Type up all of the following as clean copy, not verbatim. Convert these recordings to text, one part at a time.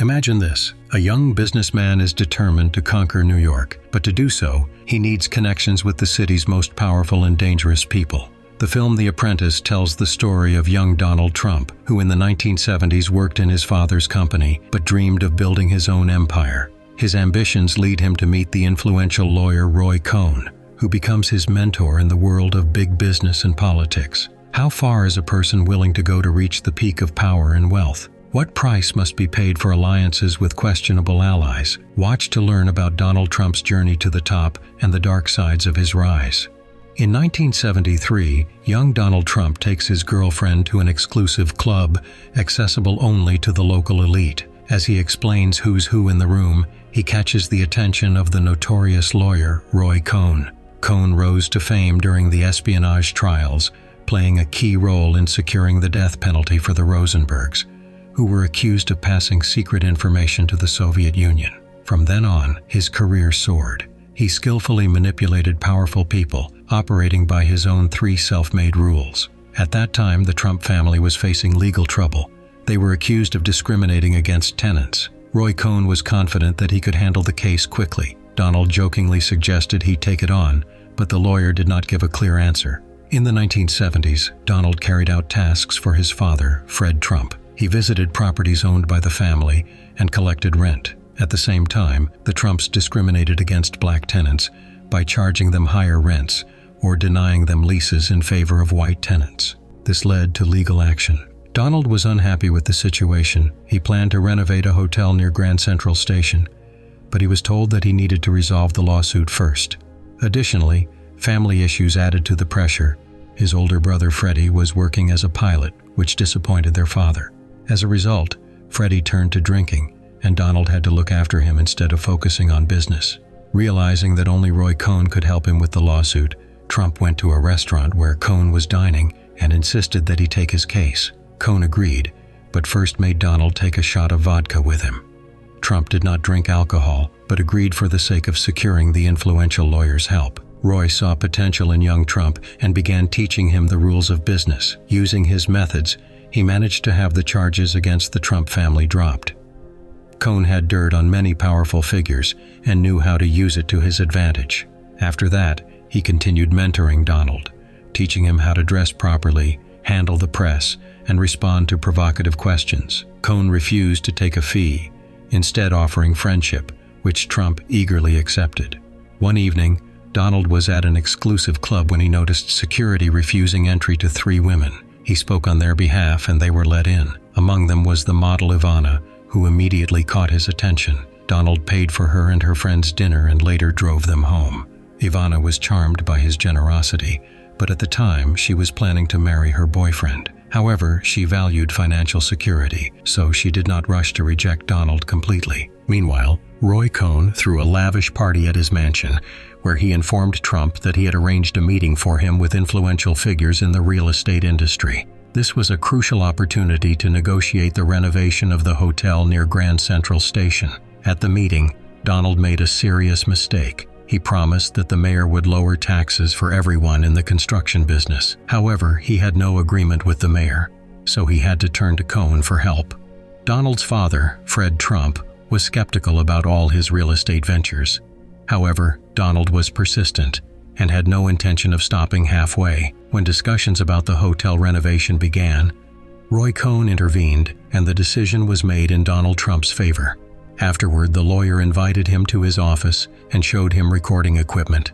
Imagine this. A young businessman is determined to conquer New York, but to do so, he needs connections with the city's most powerful and dangerous people. The film The Apprentice tells the story of young Donald Trump, who in the 1970s worked in his father's company, but dreamed of building his own empire. His ambitions lead him to meet the influential lawyer Roy Cohn, who becomes his mentor in the world of big business and politics. How far is a person willing to go to reach the peak of power and wealth? What price must be paid for alliances with questionable allies? Watch to learn about Donald Trump's journey to the top and the dark sides of his rise. In 1973, young Donald Trump takes his girlfriend to an exclusive club, accessible only to the local elite. As he explains who's who in the room, he catches the attention of the notorious lawyer Roy Cohn. Cohn rose to fame during the espionage trials, playing a key role in securing the death penalty for the Rosenbergs, who were accused of passing secret information to the Soviet Union. From then on, his career soared. He skillfully manipulated powerful people, operating by his own 3 self-made rules. At that time, the Trump family was facing legal trouble. They were accused of discriminating against tenants. Roy Cohn was confident that he could handle the case quickly. Donald jokingly suggested he take it on, but the lawyer did not give a clear answer. In the 1970s, Donald carried out tasks for his father, Fred Trump. He visited properties owned by the family and collected rent. At the same time, the Trumps discriminated against black tenants by charging them higher rents or denying them leases in favor of white tenants. This led to legal action. Donald was unhappy with the situation. He planned to renovate a hotel near Grand Central Station, but he was told that he needed to resolve the lawsuit first. Additionally, family issues added to the pressure. His older brother Freddie was working as a pilot, which disappointed their father. As a result, Freddie turned to drinking, and Donald had to look after him instead of focusing on business. Realizing that only Roy Cohn could help him with the lawsuit, Trump went to a restaurant where Cohn was dining and insisted that he take his case. Cohn agreed, but first made Donald take a shot of vodka with him. Trump did not drink alcohol, but agreed for the sake of securing the influential lawyer's help. Roy saw potential in young Trump and began teaching him the rules of business. Using his methods, he managed to have the charges against the Trump family dropped. Cohn had dirt on many powerful figures and knew how to use it to his advantage. After that, he continued mentoring Donald, teaching him how to dress properly, handle the press, and respond to provocative questions. Cohn refused to take a fee, instead offering friendship, which Trump eagerly accepted. One evening, Donald was at an exclusive club when he noticed security refusing entry to 3 women. He spoke on their behalf and they were let in. Among them was the model Ivana, who immediately caught his attention. Donald paid for her and her friends dinner and later drove them home. Ivana was charmed by his generosity, but at the time she was planning to marry her boyfriend. However, she valued financial security, so she did not rush to reject Donald completely. Meanwhile, Roy Cohn threw a lavish party at his mansion, where he informed Trump that he had arranged a meeting for him with influential figures in the real estate industry. This was a crucial opportunity to negotiate the renovation of the hotel near Grand Central Station. At the meeting, Donald made a serious mistake. He promised that the mayor would lower taxes for everyone in the construction business. However, he had no agreement with the mayor, so he had to turn to Cohn for help. Donald's father, Fred Trump, was skeptical about all his real estate ventures. However, Donald was persistent and had no intention of stopping halfway. When discussions about the hotel renovation began, Roy Cohn intervened and the decision was made in Donald Trump's favor. Afterward, the lawyer invited him to his office and showed him recording equipment.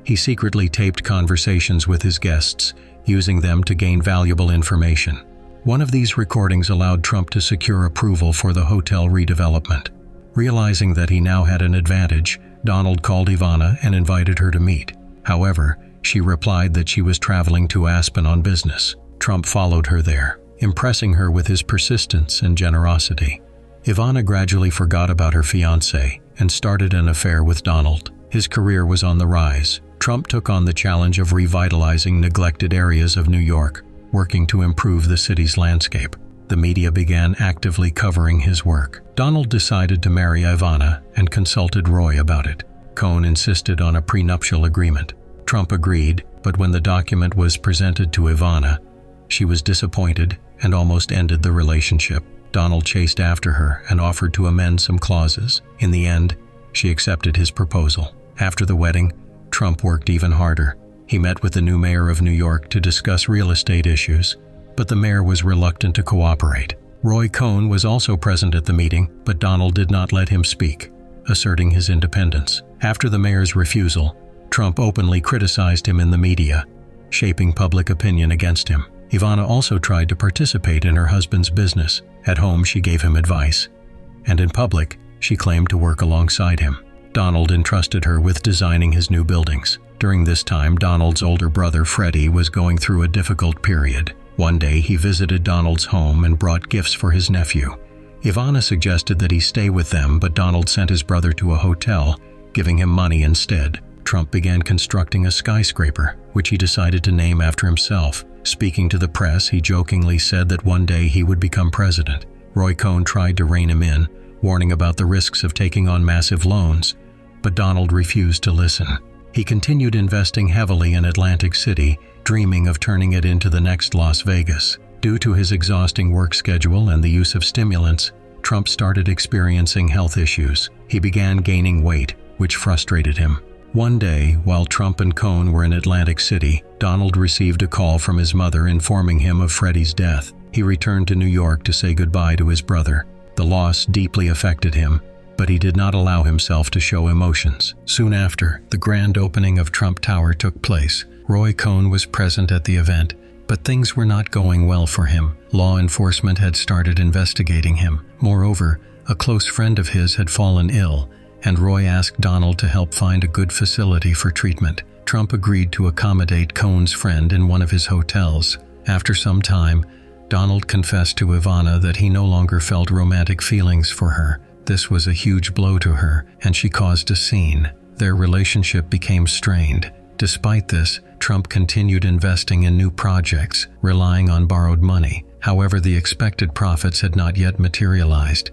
He secretly taped conversations with his guests, using them to gain valuable information. One of these recordings allowed Trump to secure approval for the hotel redevelopment. Realizing that he now had an advantage, Donald called Ivana and invited her to meet. However, she replied that she was traveling to Aspen on business. Trump followed her there, impressing her with his persistence and generosity. Ivana gradually forgot about her fiancé and started an affair with Donald. His career was on the rise. Trump took on the challenge of revitalizing neglected areas of New York, working to improve the city's landscape. The media began actively covering his work. Donald decided to marry Ivana and consulted Roy about it. Cohn insisted on a prenuptial agreement. Trump agreed, but when the document was presented to Ivana, she was disappointed and almost ended the relationship. Donald chased after her and offered to amend some clauses. In the end, she accepted his proposal. After the wedding, Trump worked even harder. He met with the new mayor of New York to discuss real estate issues, but the mayor was reluctant to cooperate. Roy Cohn was also present at the meeting, but Donald did not let him speak, asserting his independence. After the mayor's refusal, Trump openly criticized him in the media, shaping public opinion against him. Ivana also tried to participate in her husband's business. At home, she gave him advice, and in public, she claimed to work alongside him. Donald entrusted her with designing his new buildings. During this time, Donald's older brother, Freddie, was going through a difficult period. One day, he visited Donald's home and brought gifts for his nephew. Ivana suggested that he stay with them, but Donald sent his brother to a hotel, giving him money instead. Trump began constructing a skyscraper, which he decided to name after himself. Speaking to the press, he jokingly said that one day he would become president. Roy Cohn tried to rein him in, warning about the risks of taking on massive loans, but Donald refused to listen. He continued investing heavily in Atlantic City, dreaming of turning it into the next Las Vegas. Due to his exhausting work schedule and the use of stimulants, Trump started experiencing health issues. He began gaining weight, which frustrated him. One day, while Trump and Cohn were in Atlantic City, Donald received a call from his mother informing him of Freddie's death. He returned to New York to say goodbye to his brother. The loss deeply affected him, but he did not allow himself to show emotions. Soon after, the grand opening of Trump Tower took place. Roy Cohn was present at the event, but things were not going well for him. Law enforcement had started investigating him. Moreover, a close friend of his had fallen ill, and Roy asked Donald to help find a good facility for treatment. Trump agreed to accommodate Cohn's friend in one of his hotels. After some time, Donald confessed to Ivana that he no longer felt romantic feelings for her. This was a huge blow to her, and she caused a scene. Their relationship became strained. Despite this, Trump continued investing in new projects, relying on borrowed money. However, the expected profits had not yet materialized,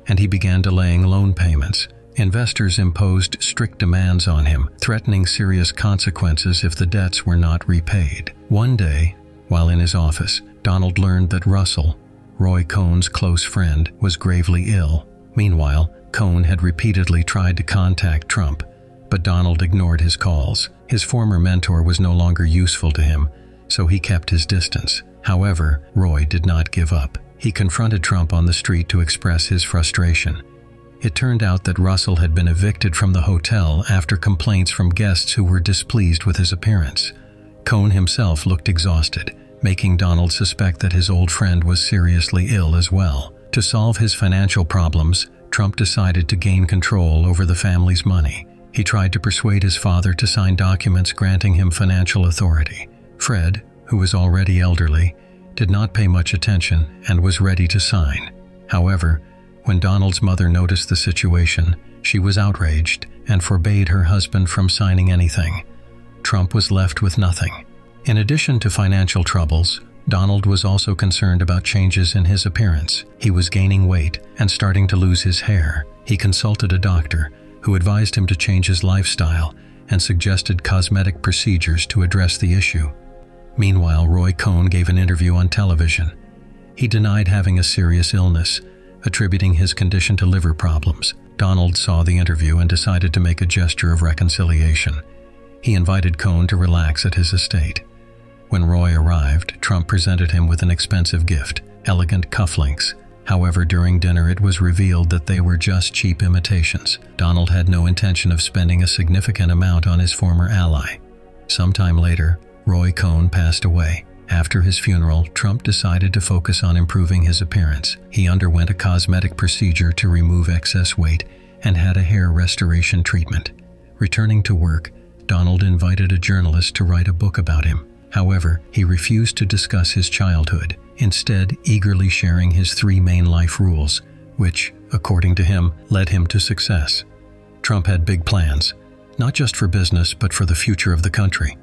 and he began delaying loan payments. Investors imposed strict demands on him, threatening serious consequences if the debts were not repaid. One day, while in his office, Donald learned that Russell, Roy Cohn's close friend, was gravely ill. Meanwhile, Cohn had repeatedly tried to contact Trump, but Donald ignored his calls. His former mentor was no longer useful to him, so he kept his distance. However, Roy did not give up. He confronted Trump on the street to express his frustration. It turned out that Russell had been evicted from the hotel after complaints from guests who were displeased with his appearance. Cohn himself looked exhausted, making Donald suspect that his old friend was seriously ill as well. To solve his financial problems, Trump decided to gain control over the family's money. He tried to persuade his father to sign documents granting him financial authority. Fred, who was already elderly, did not pay much attention and was ready to sign. However, when Donald's mother noticed the situation, she was outraged and forbade her husband from signing anything. Trump was left with nothing. In addition to financial troubles, Donald was also concerned about changes in his appearance. He was gaining weight and starting to lose his hair. He consulted a doctor who advised him to change his lifestyle and suggested cosmetic procedures to address the issue. Meanwhile, Roy Cohn gave an interview on television. He denied having a serious illness, attributing his condition to liver problems. Donald saw the interview and decided to make a gesture of reconciliation. He invited Cohn to relax at his estate. When Roy arrived, Trump presented him with an expensive gift, elegant cufflinks. However, during dinner it was revealed that they were just cheap imitations. Donald had no intention of spending a significant amount on his former ally. Sometime later, Roy Cohn passed away. After his funeral, Trump decided to focus on improving his appearance. He underwent a cosmetic procedure to remove excess weight and had a hair restoration treatment. Returning to work, Donald invited a journalist to write a book about him. However, he refused to discuss his childhood, instead eagerly sharing his 3 main life rules, which, according to him, led him to success. Trump had big plans, not just for business but for the future of the country.